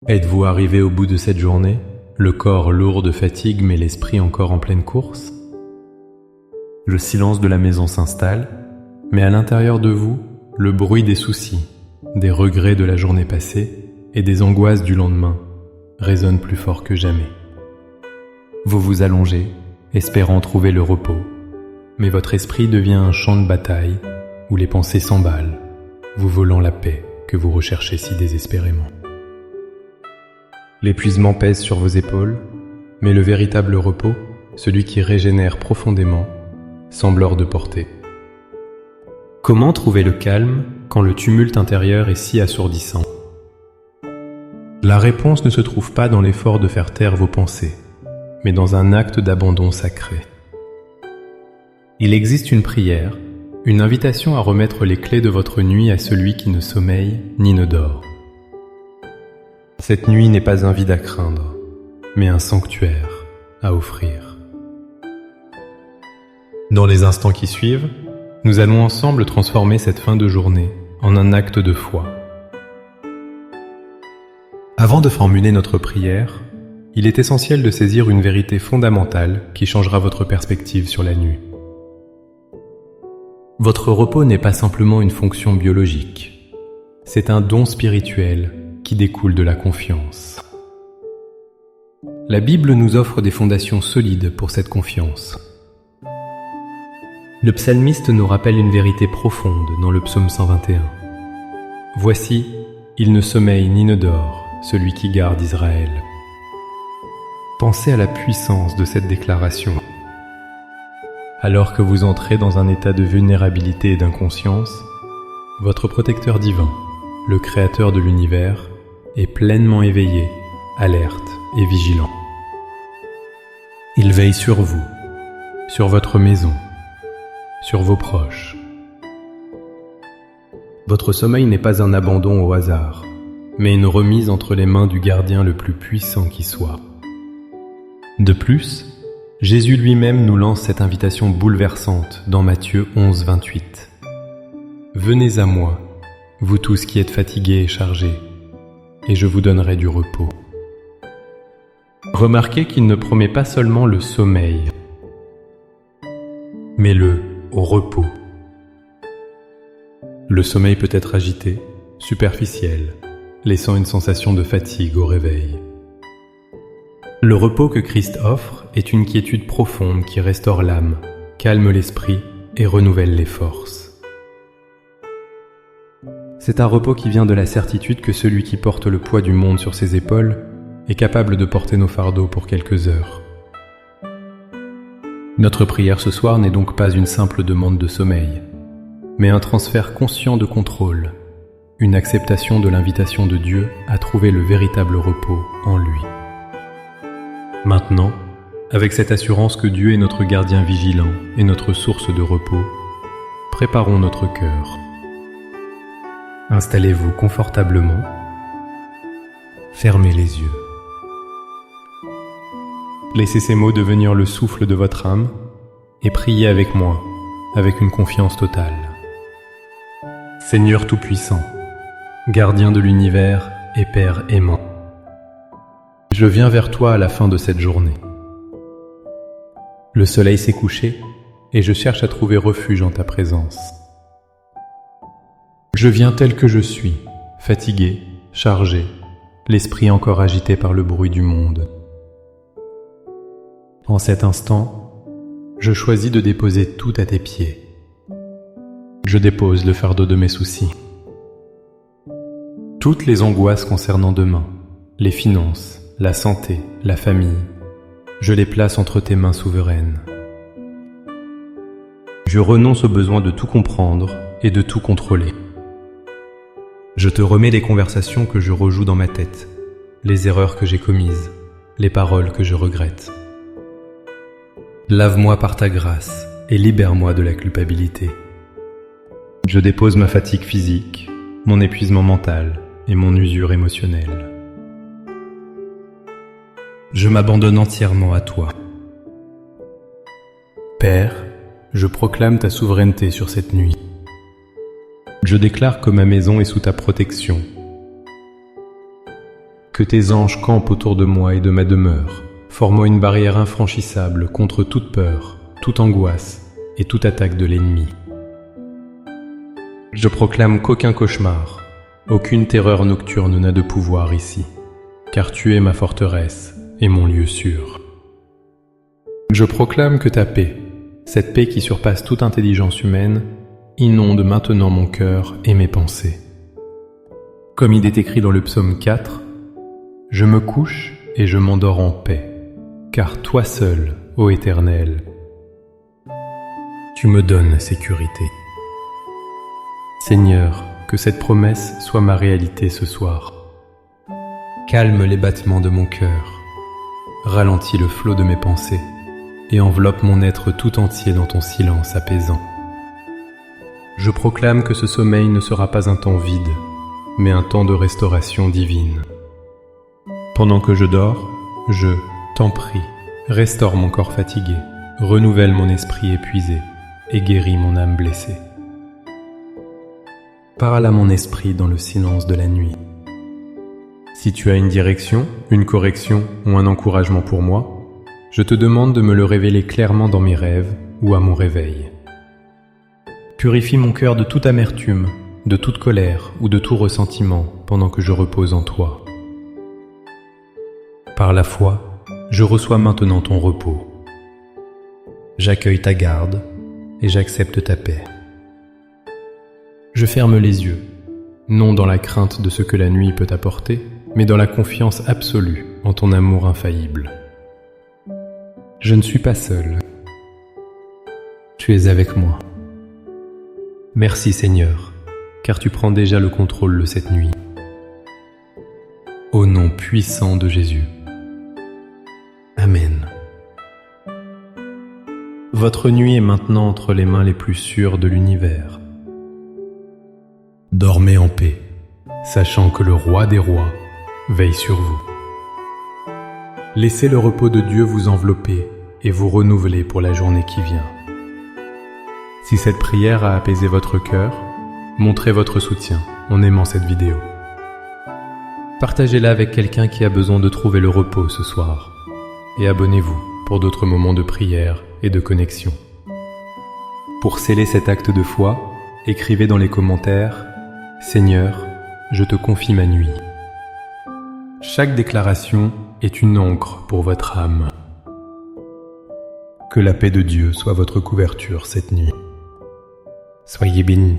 Êtes-vous arrivé au bout de cette journée, le corps lourd de fatigue mais l'esprit encore en pleine course? Le silence de la maison s'installe, mais à l'intérieur de vous, le bruit des soucis, des regrets de la journée passée et des angoisses du lendemain résonne plus fort que jamais. Vous vous allongez, espérant trouver le repos, mais votre esprit devient un champ de bataille où les pensées s'emballent, vous volant la paix que vous recherchez si désespérément. L'épuisement pèse sur vos épaules, mais le véritable repos, celui qui régénère profondément, semble hors de portée. Comment trouver le calme quand le tumulte intérieur est si assourdissant? La réponse ne se trouve pas dans l'effort de faire taire vos pensées, mais dans un acte d'abandon sacré. Il existe une prière, une invitation à remettre les clés de votre nuit à celui qui ne sommeille ni ne dort. Cette nuit n'est pas un vide à craindre, mais un sanctuaire à offrir. Dans les instants qui suivent, nous allons ensemble transformer cette fin de journée en un acte de foi. Avant de formuler notre prière, il est essentiel de saisir une vérité fondamentale qui changera votre perspective sur la nuit. Votre repos n'est pas simplement une fonction biologique, c'est un don spirituel qui découle de la confiance. La Bible nous offre des fondations solides pour cette confiance. Le psalmiste nous rappelle une vérité profonde dans le psaume 121. « Voici, il ne sommeille ni ne dort, celui qui garde Israël. » Pensez à la puissance de cette déclaration. Alors que vous entrez dans un état de vulnérabilité et d'inconscience, votre protecteur divin, le créateur de l'univers, est pleinement éveillé, alerte et vigilant. Il veille sur vous, sur votre maison, sur vos proches. Votre sommeil n'est pas un abandon au hasard, mais une remise entre les mains du gardien le plus puissant qui soit. De plus, Jésus lui-même nous lance cette invitation bouleversante dans Matthieu 11, 28. « Venez à moi, vous tous qui êtes fatigués et chargés, et je vous donnerai du repos. » Remarquez qu'il ne promet pas seulement le sommeil, mais le repos. Le sommeil peut être agité, superficiel, laissant une sensation de fatigue au réveil. Le repos que Christ offre est une quiétude profonde qui restaure l'âme, calme l'esprit et renouvelle les forces. C'est un repos qui vient de la certitude que celui qui porte le poids du monde sur ses épaules est capable de porter nos fardeaux pour quelques heures. Notre prière ce soir n'est donc pas une simple demande de sommeil, mais un transfert conscient de contrôle, une acceptation de l'invitation de Dieu à trouver le véritable repos en lui. Maintenant, avec cette assurance que Dieu est notre gardien vigilant et notre source de repos, préparons notre cœur. Installez-vous confortablement, fermez les yeux. Laissez ces mots devenir le souffle de votre âme et priez avec moi, avec une confiance totale. Seigneur Tout-Puissant, gardien de l'univers et Père aimant, je viens vers toi à la fin de cette journée. Le soleil s'est couché et je cherche à trouver refuge en ta présence. Je viens tel que je suis, fatigué, chargé, l'esprit encore agité par le bruit du monde. En cet instant, je choisis de déposer tout à tes pieds. Je dépose le fardeau de mes soucis. Toutes les angoisses concernant demain, les finances, la santé, la famille, je les place entre tes mains souveraines. Je renonce au besoin de tout comprendre et de tout contrôler. Je te remets les conversations que je rejoue dans ma tête, les erreurs que j'ai commises, les paroles que je regrette. Lave-moi par ta grâce et libère-moi de la culpabilité. Je dépose ma fatigue physique, mon épuisement mental et mon usure émotionnelle. Je m'abandonne entièrement à toi. Père, je proclame ta souveraineté sur cette nuit. Je déclare que ma maison est sous ta protection. Que tes anges campent autour de moi et de ma demeure, formant une barrière infranchissable contre toute peur, toute angoisse et toute attaque de l'ennemi. Je proclame qu'aucun cauchemar, aucune terreur nocturne n'a de pouvoir ici, car tu es ma forteresse et mon lieu sûr. Je proclame que ta paix, cette paix qui surpasse toute intelligence humaine, inonde maintenant mon cœur et mes pensées. Comme il est écrit dans le psaume 4, « Je me couche et je m'endors en paix, car toi seul, ô Éternel, tu me donnes sécurité. » Seigneur, que cette promesse soit ma réalité ce soir. Calme les battements de mon cœur, ralentis le flot de mes pensées et enveloppe mon être tout entier dans ton silence apaisant. Je proclame que ce sommeil ne sera pas un temps vide, mais un temps de restauration divine. Pendant que je dors, je t'en prie, restaure mon corps fatigué, renouvelle mon esprit épuisé et guéris mon âme blessée. Parle à mon esprit dans le silence de la nuit. Si tu as une direction, une correction ou un encouragement pour moi, je te demande de me le révéler clairement dans mes rêves ou à mon réveil. Purifie mon cœur de toute amertume, de toute colère ou de tout ressentiment pendant que je repose en toi. Par la foi, je reçois maintenant ton repos. J'accueille ta garde et j'accepte ta paix. Je ferme les yeux, non dans la crainte de ce que la nuit peut apporter, mais dans la confiance absolue en ton amour infaillible. Je ne suis pas seul. Tu es avec moi. Merci Seigneur, car tu prends déjà le contrôle de cette nuit. Au nom puissant de Jésus. Amen. Votre nuit est maintenant entre les mains les plus sûres de l'univers. Dormez en paix, sachant que le Roi des rois veille sur vous. Laissez le repos de Dieu vous envelopper et vous renouveler pour la journée qui vient. Si cette prière a apaisé votre cœur, montrez votre soutien en aimant cette vidéo. Partagez-la avec quelqu'un qui a besoin de trouver le repos ce soir. Et abonnez-vous pour d'autres moments de prière et de connexion. Pour sceller cet acte de foi, écrivez dans les commentaires « Seigneur, je te confie ma nuit ». Chaque déclaration est une encre pour votre âme. Que la paix de Dieu soit votre couverture cette nuit. Soyez bénis.